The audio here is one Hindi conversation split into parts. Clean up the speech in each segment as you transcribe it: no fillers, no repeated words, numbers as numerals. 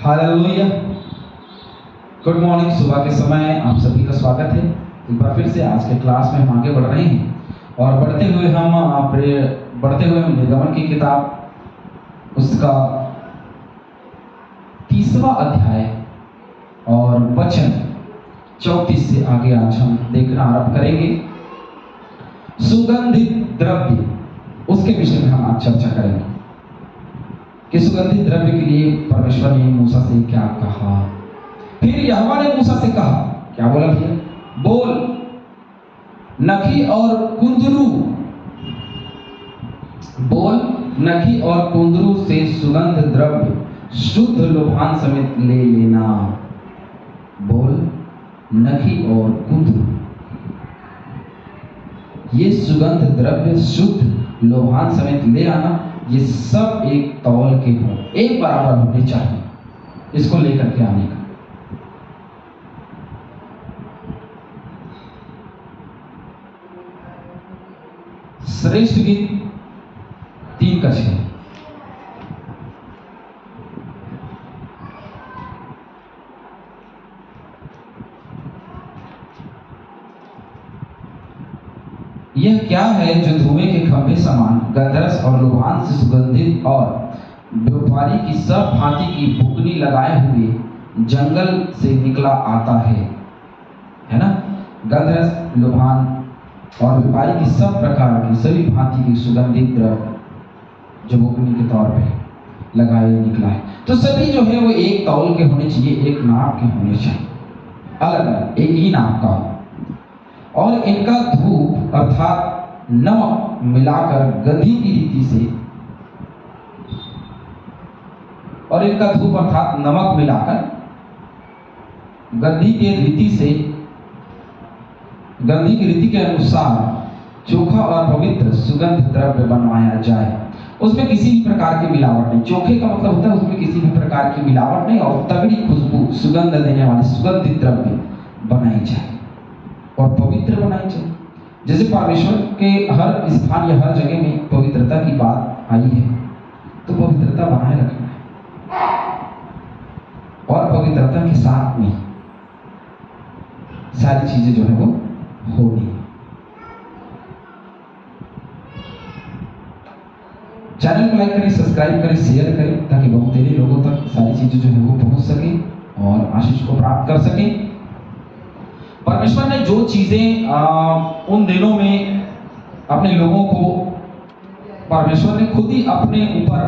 हालेलुया। Good morning. सुबह के समय आप सभी का स्वागत है। एक बार फिर से आज के क्लास में हम आगे बढ़ रहे हैं और बढ़ते हुए निर्गमन की किताब उसका 30वां अध्याय और वचन 34 से आगे आज हम देखना आरंभ करेंगे। सुगंधित द्रव्य, उसके विषय में हम आज चर्चा करेंगे कि सुगंधित द्रव्य के लिए परमेश्वर ने मूसा से क्या कहा। फिर यहोवा ने मूसा से कहा, क्या बोला भैया? बोल, नखी और कुंदरू, बोल नखी और कुंदरू से सुगंध द्रव्य शुद्ध लोभान समेत ले लेना। बोल नखी और कुंदरू, ये सुगंध द्रव्य शुद्ध लोभान समेत ले आना। ये सब एक तौल के हों, एक बराबर होने चाहिए इसको लेकर के आने का। श्रेष्ठ गीत 3 का 6। यह क्या है जो धुएं के खंभे समान गंधरस और लोभान से सुगंधित और व्यापारी की सब भांति की बुकनी लगाए हुए जंगल से निकला आता है ना? गंधरस, लोभान और व्यापारी की सब प्रकार की सभी भांति की सुगंधित द्रव्य जो बुकनी के तौर पे लगाए निकला है। तो सभी जो है वो एक तौल के होने चाहिए, एक नाप के होने चाहिए, अलग अलग एक ही नाप का। और इनका धूप अर्थात नमक मिलाकर गंधी की रीति से, और इनका धूप अर्थात नमक मिलाकर गंधी की रीति के अनुसार चोखा और पवित्र सुगंध द्रव्य बनवाया जाए। उसमें किसी भी प्रकार की मिलावट नहीं। चोखे का मतलब होता है उसमें किसी भी प्रकार की मिलावट नहीं, और तगड़ी खुशबू सुगंध देने वाली सुगंधित द्रव्य बनाई जाए और पवित्र बनाई जाए। जैसे परमेश्वर के हर स्थान या हर जगह में पवित्रता की बात आई है, तो पवित्रता बनाए रखना है और पवित्रता के साथ में सारी चीजें जो है वो होनी। चैनल को लाइक करें, सब्सक्राइब करें, शेयर करें, ताकि बहुत तेरे लोगों तक सारी चीजें जो है वो पहुंच सके और आशीष को प्राप्त कर सके। परमेश्वर ने जो चीजें उन दिनों में अपने लोगों को, परमेश्वर ने खुद ही अपने ऊपर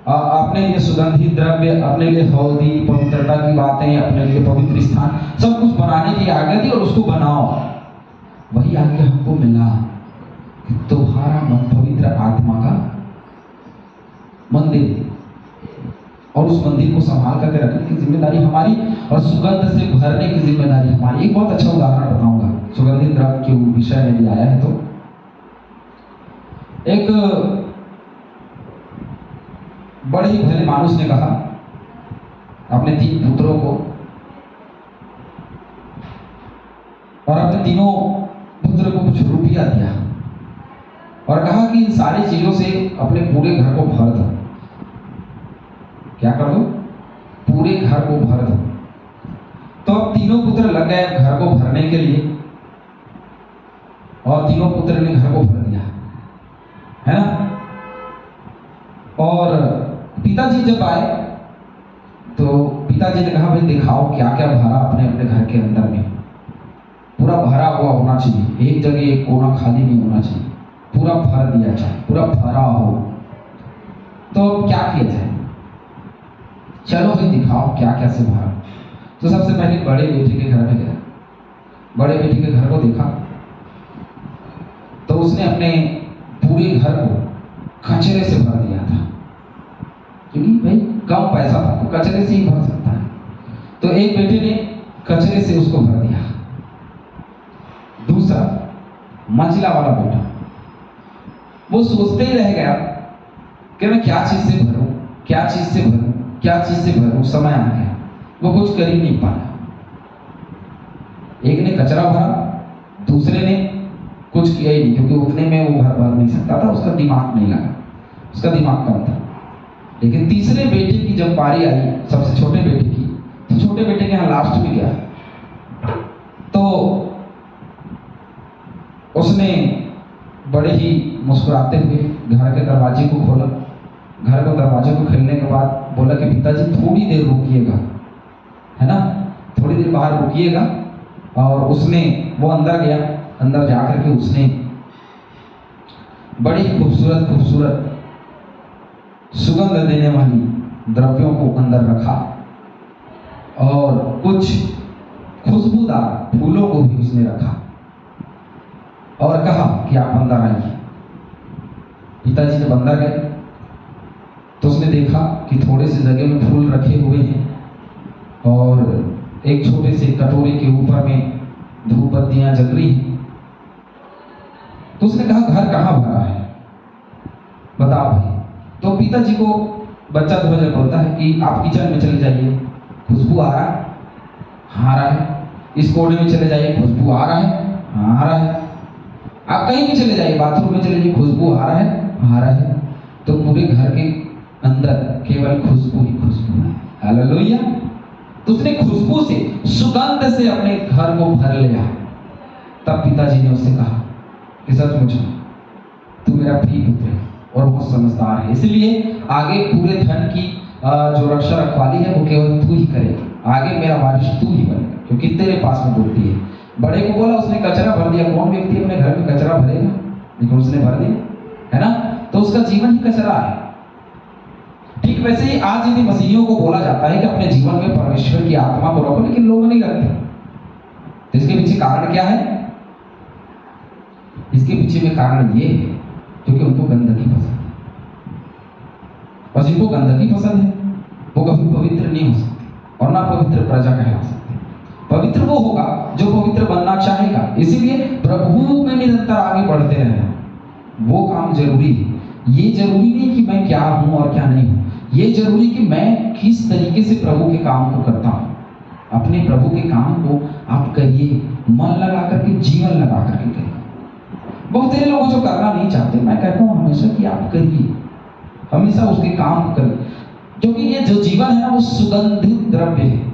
अपने लिए सुगंधित द्रव्य, अपने लिए हल्दी, पवित्रता की बातें, अपने लिए पवित्र स्थान सब कुछ बनाने की आज्ञा दी और उसको बनाओ। वही आज्ञा हमको मिला कि तुम्हारा मन पवित्र आत्मा का मंदिर, और उस मंदिर को संभाल करके रखने की जिम्मेदारी हमारी और सुगंध से भरने की जिम्मेदारी हमारी। एक बहुत अच्छा उदाहरण बताऊंगा, सुगंधित द्रव्य के विषय में भी आया है। तो एक बड़े ही भले मानुष ने कहा अपने 3 पुत्रों को, और अपने तीनों पुत्र को कुछ रुपया दिया और कहा कि इन सारी चीजों से अपने पूरे घर को भर दो। क्या कर दो? पूरे घर को भर दो। तो अब तीनों पुत्र लग गए घर को भरने के लिए, और तीनों पुत्र ने घर को भर दिया, है ना? और पिताजी जब आए तो पिताजी ने कहा, भाई दिखाओ क्या क्या भरा अपने अपने घर के अंदर में। पूरा भरा हुआ होना चाहिए, एक जगह एक कोना खाली नहीं होना चाहिए, पूरा भर दिया जाए, पूरा भरा हो। तो क्या किया जाए? चलो भाई दिखाओ क्या क्या से भरा। तो सबसे पहले बड़े बेटे के घर में गया, बड़े बेटे के घर को देखा तो उसने अपने पूरे घर को कचरे से भर दिया था, क्योंकि भाई कम पैसा था तो कचरे से ही भर सकता है। तो एक बेटे ने कचरे से उसको भर दिया। दूसरा मंझला वाला बेटा, वो सोचते ही रह गया कि मैं क्या चीज से भरूं, क्या चीज से भरूं, क्या चीज से भरूं। समय आ गया, वो कुछ कर ही नहीं पाया। एक ने कचरा भरा, दूसरे ने कुछ किया ही नहीं, क्योंकि उतने में वो भर नहीं सकता था, उसका दिमाग नहीं लगा, उसका दिमाग कम था। लेकिन तीसरे बेटे की जब बारी आई, सबसे छोटे बेटे उसने बड़े ही मुस्कुराते हुए घर के दरवाजे को खोला। घर के दरवाजे को खोलने के बाद बोला कि पिताजी थोड़ी देर रुकिएगा, है ना, थोड़ी देर बाहर रुकिएगा। और उसने वो अंदर गया। अंदर जाकर के उसने बड़ी खूबसूरत खूबसूरत सुगंध देने वाली द्रव्यों को अंदर रखा और कुछ खुशबूदार फूलों को भी उसने रखा और कहा कि आप अंदर आइए। पिताजी जब अंदर गए तो उसने देखा कि थोड़े से जगह में फूल रखे हुए हैं और एक छोटे से कटोरे के ऊपर में धूप बत्तियां जल रही हैं। तो उसने कहा घर कहाँ भरा है, बताओ भाई। तो पिताजी को बच्चा ध्वज बोलता है कि आप किचन में चले जाइए, खुशबू आ रहा है, हाँ आ रहा है। इस कोने में चले जाइए, खुशबू आ रहा है, हाँ आ रहा है। आप कहीं भी चले जाइए, बाथरूम में चले जाइए, खुशबू आ रहा है, आ रहा है। तो पूरे घर के अंदर केवल खुशबू ही खुशबू है। हालेलुया। तो उसने खुशबू से, सुगंध से अपने घर को भर लिया। तब पिताजी ने उससे कहा कि सचमुच तू मेरा प्रिय पुत्र है और बहुत समझदार है, इसलिए आगे पूरे धन की जो रक्षा रखवाली है वो केवल तू ही करेगा। आगे मेरा वारिस तू ही बनेगा क्योंकि तेरे पास में बुद्धि है। बड़े को बोला, उसने कचरा भर दिया। कौन व्यक्ति अपने घर में कचरा भरेगा, लेकिन उसने भर दिया, है ना। तो उसका जीवन ही कचरा है। ठीक वैसे ही आज यदि मसीहियों को बोला जाता है कि अपने जीवन में परमेश्वर की आत्मा को रखो, लेकिन लोग नहीं रखते। तो इसके पीछे कारण क्या है? इसके पीछे में कारण ये है क्योंकि उनको गंदगी पसंद है, और जिनको गंदगी पसंद है वो कभी पवित्र नहीं हो सकते और ना पवित्र प्रजा कहला सकते। पवित्र वो होगा जो पवित्र बनना चाहेगा। इसीलिए प्रभु में निरंतर आगे बढ़ते रहना, वो काम जरूरी है। ये जरूरी नहीं कि मैं क्या हूं और क्या नहीं हूं, ये जरूरी कि मैं किस तरीके से प्रभु के काम को करता हूं। अपने प्रभु के काम को आप करिए, मन लगा करके, जीवन लगा करके करिए। बहुत सारे लोग जो करना नहीं चाहते, मैं कहता हूं हमेशा कि आप करिए, हमेशा उसके काम को करिए, क्योंकि ये जो जीवन है ना वो सुगंधित द्रव्य है।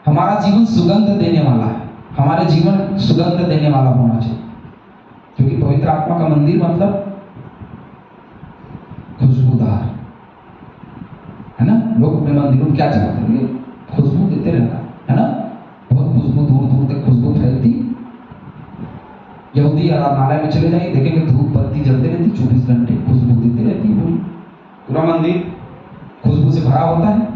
हमारा जीवन सुगंध देने वाला है, हमारे जीवन सुगंध देने वाला होना चाहिए, क्योंकि पवित्र आत्मा का मंदिर मतलब खुशबूदार, है ना। लोग अपने मंदिरों में क्या चाहते हैं, खुशबू देते रहता है ना, बहुत खुशबू, दूर दूर तक खुशबू फैलती। यहूदी आराधनालय में चले जाइए, देखेंगे धूप बत्ती जलते रहती, 24 घंटे खुशबू देती रहती है, पूरा मंदिर खुशबू से भरा होता है।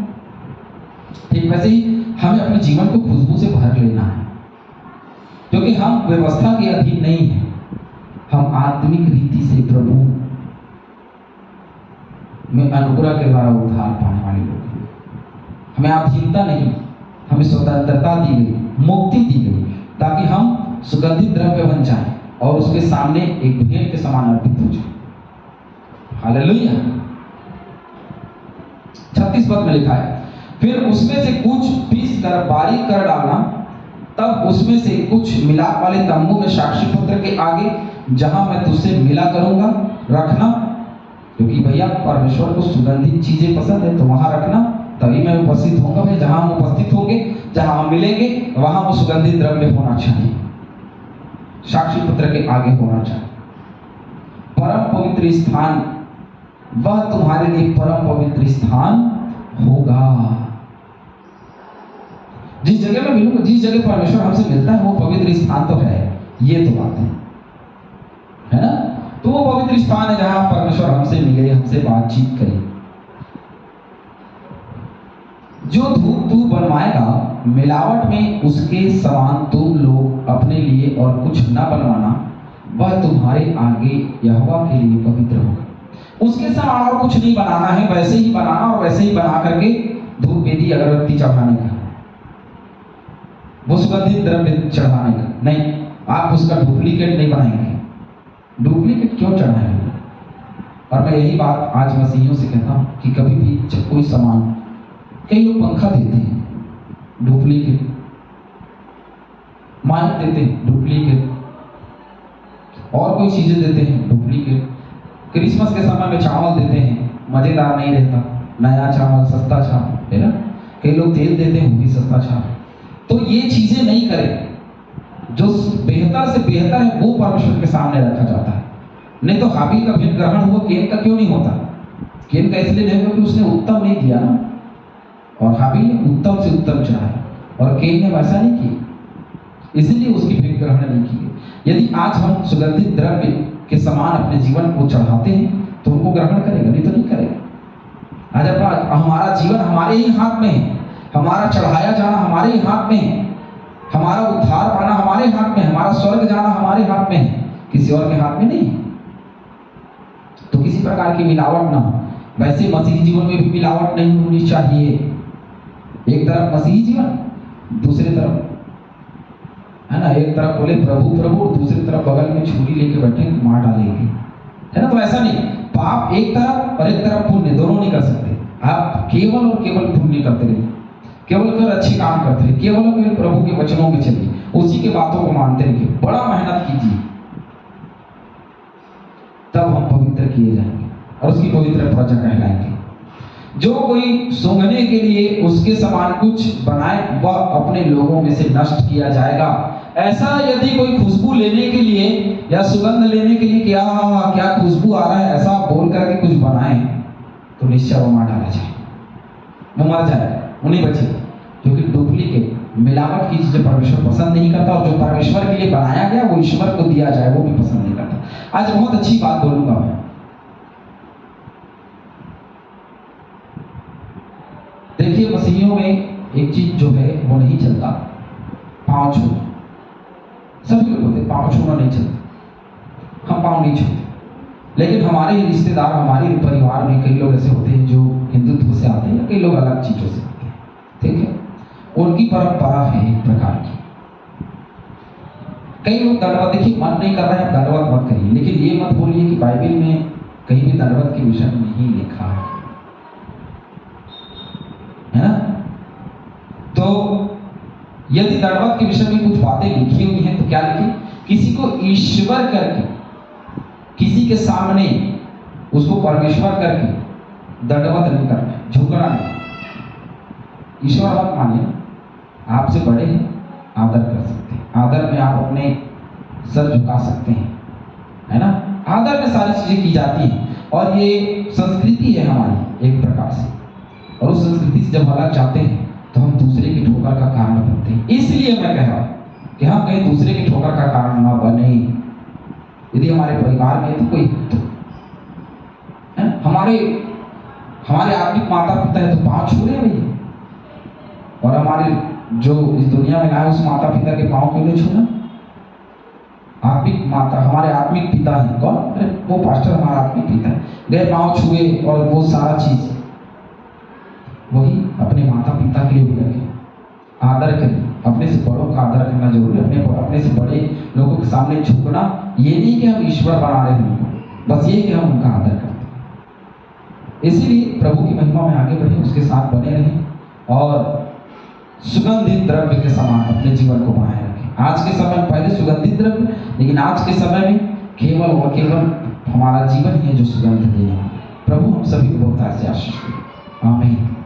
ठीक वैसे ही हमें अपने जीवन को खुशबू से भर लेना है, क्योंकि हम व्यवस्था के अधीन नहीं है, हम आत्मिक रीति से प्रभु में अनुग्रह के द्वारा उद्धार पाने वाले लोग हैं। हमें अधीनता नहीं, हमें स्वतंत्रता दी गई, मुक्ति दी गई, ताकि हम सुगंधित द्रव्य बन जाए और उसके सामने एक भेंट के समान अर्पित हो जाए। हालेलुया। 36 पद में लिखा है, फिर उसमें से कुछ पीस कर बारीक कर डालना, तब उसमें से कुछ मिलाप वाले तंबू में साक्षी पत्र के आगे जहां मैं तुझसे मिला करूंगा रखना, क्योंकि भैया परमेश्वर को सुगंधित चीजें पसंद है, तो वहां रखना, तभी मैं उपस्थित होऊंगा। भाई जहां हम उपस्थित होंगे, जहां हम मिलेंगे, वहां वो सुगंधित द्रव्य होना चाहिए, साक्षी पत्र के आगे होना चाहिए। परम पवित्र स्थान, वह तुम्हारे लिए परम पवित्र स्थान होगा। जिस जगह में मिलूंगा, जिस जगह परमेश्वर हमसे मिलता है, वो पवित्र स्थान तो है, ये तो बात है ना। तो वो पवित्र स्थान है जहां परमेश्वर हमसे मिले, हमसे बातचीत करे। जो धूप तू बनवाएगा, मिलावट में उसके समान तुम लोग अपने लिए और कुछ न बनवाना, वह तुम्हारे आगे यहोवा के लिए पवित्र होगा। उसके समान और कुछ नहीं बनाना है, वैसे ही बनाना और वैसे ही बना करके धूप वेदी अगरबत्ती चढ़ाने का, वो सुगंधित द्रव्य चढ़ाने का नहीं। आप उसका डुप्लीकेट नहीं बनाएंगे। डुप्लीकेट क्यों चढ़ाएंगे? और मैं यही बात आज मसीहियों से कहता हूं कि कभी भी जब कोई सामान, कई लोग पंखा देते हैं डुप्लीकेट, माइक देते हैं डुप्लीकेट, और कोई चीजें देते हैं डुप्लीकेट। क्रिसमस के समय में चावल देते हैं, मजेदार नहीं रहता, नया चावल, सस्ता चावल, है ना। कई लोग तेल देते हैं, वो भी सस्ता चावल। तो ये चीजें नहीं करें। जो बेहतर से बेहतर है वो परमेश्वर के सामने रखा जाता है। नहीं तो हाबिल का भेंट ग्रहण हुआ, केन का क्यों नहीं होता? केन का इसलिए नहीं, क्योंकि उसने उत्तम नहीं दिया ना, और हाबिल ने उत्तम से उत्तम चढ़ाया, और केन ने वैसा नहीं किया, इसलिए उसकी भेंट ग्रहण नहीं की। यदि आज हम सुगंधित द्रव्य के समान अपने जीवन को चढ़ाते हैं तो उनको ग्रहण करेगा, नहीं तो नहीं करेगा। आज अपना हमारा जीवन हमारे ही हाथ में है, हमारा चढ़ाया जाना हमारे ही हाथ में है, हमारा उद्धार पाना हमारे हाथ में है, हमारा स्वर्ग जाना हमारे हाथ में है, किसी और के हाथ में नहीं है। तो किसी प्रकार की मिलावट ना हो। वैसे मसीही जीवन में भी मिलावट नहीं होनी चाहिए। एक तरफ मसीही जीवन, दूसरी तरफ है ना, एक तरफ बोले प्रभु प्रभु और दूसरी तरफ बगल में छुरी लेके बैठे मार डालेंगे, है ना। तो ऐसा नहीं, पाप एक तरफ और एक तरफ पुण्य, दोनों नहीं कर सकते। आप केवल और केवल पुण्य करते रहिए, केवल केवल अच्छे काम करते रहिए, केवल और केवल प्रभु के वचनों में चलिए, उसी के बातों को मानते रहिए, बड़ा मेहनत कीजिए, तब हम पवित्र किए जाएंगे और उसकी पवित्र प्रजा कहलाएंगे। जो कोई सूंघने के लिए उसके समान कुछ बनाए वह अपने लोगों में से नष्ट किया जाएगा। ऐसा यदि कोई खुशबू लेने के लिए या सुगंध लेने के लिए क्या खुशबू आ रहा है ऐसा बोल करके कुछ बनाए तो निश्चय वो मार डाला जाए, वो मर जाए, वो नहीं बचेगा। क्योंकि डुप्लीकेट मिलावट की चीजें परमेश्वर पसंद नहीं करता, और जो परमेश्वर के लिए बनाया गया वो ईश्वर को दिया जाए वो भी पसंद नहीं करता। आज बहुत अच्छी बात बोलूंगा मैं। देखिए मसीहियों में एक चीज जो है वो नहीं चलता, पांव छूना। सभी लोग बोलते पांव छूना नहीं चलता, हम पांव नहीं छूते। लेकिन हमारे ही रिश्तेदार, हमारे परिवार में कई लोग ऐसे होते हैं जो हिंदुत्व से आते हैं, या कई लोग अलग चीजों से आते हैं, ठीक है। उनकी परंपरा है एक प्रकार की। कई लोग दंडवत, देखिए मन नहीं कर रहे हैं दंडवत मत करिए, लेकिन ये मत बोलिए कि बाइबल में कहीं भी दंडवत के विषय में नहीं लिखा है ना। तो यदि दंडवत के विषय में कुछ बातें लिखी हुई हैं तो क्या लिखी? किसी को ईश्वर करके, किसी के सामने उसको परमेश्वर करके दंडवत नहीं करना, झुकना नहीं। ईश्वर मत मानिए, आपसे बड़े हैं, आदर कर सकते हैं, आदर में आप अपने सर झुका सकते हैं, है ना। आदर में सारी चीजें की जाती हैं, और ये संस्कृति है हमारी एक प्रकार से, और उस संस्कृति से जब अलग जाते हैं तो हम दूसरे की ठोकर का कारण बनते हैं। इसलिए मैं कह रहा हूं कि हम कहीं दूसरे की ठोकर का कारण ना बने। यदि हमारे परिवार में तो कोई हमारे आत्मिक माता पिता है तो पांव छू रहे हैं भैया, और हमारे जो इस दुनिया में आए उस माता पिता के पांव क्यों नहीं छूना? आत्मिक माता, हमारे आत्मिक पिता है कौन? अरे वो पास्टर हमारा आत्मिक पिता है, गए पांव छुए और वो सारा चीज वही अपने माता पिता के लिए भी रखें, आदर करें। अपने से बड़ों का आदर करना जरूरी है, अपने से बड़े लोगों के सामने झुकना। ये नहीं कि हम ईश्वर बना रहे हैं उनको, बस ये कि हम उनका आदर करते हैं। इसीलिए प्रभु की महिमा में आगे बढ़े, उसके साथ बने रहें, और सुगंधित द्रव्य के समान अपने जीवन को बनाए रखें। आज के समय में पहले सुगंधित द्रव्य, लेकिन आज के समय में केवल और केवल हमारा जीवन ही है जो सुगंध देने वाला। प्रभु हम सभी को बहुत ऐसे आशीष दे। आमीन।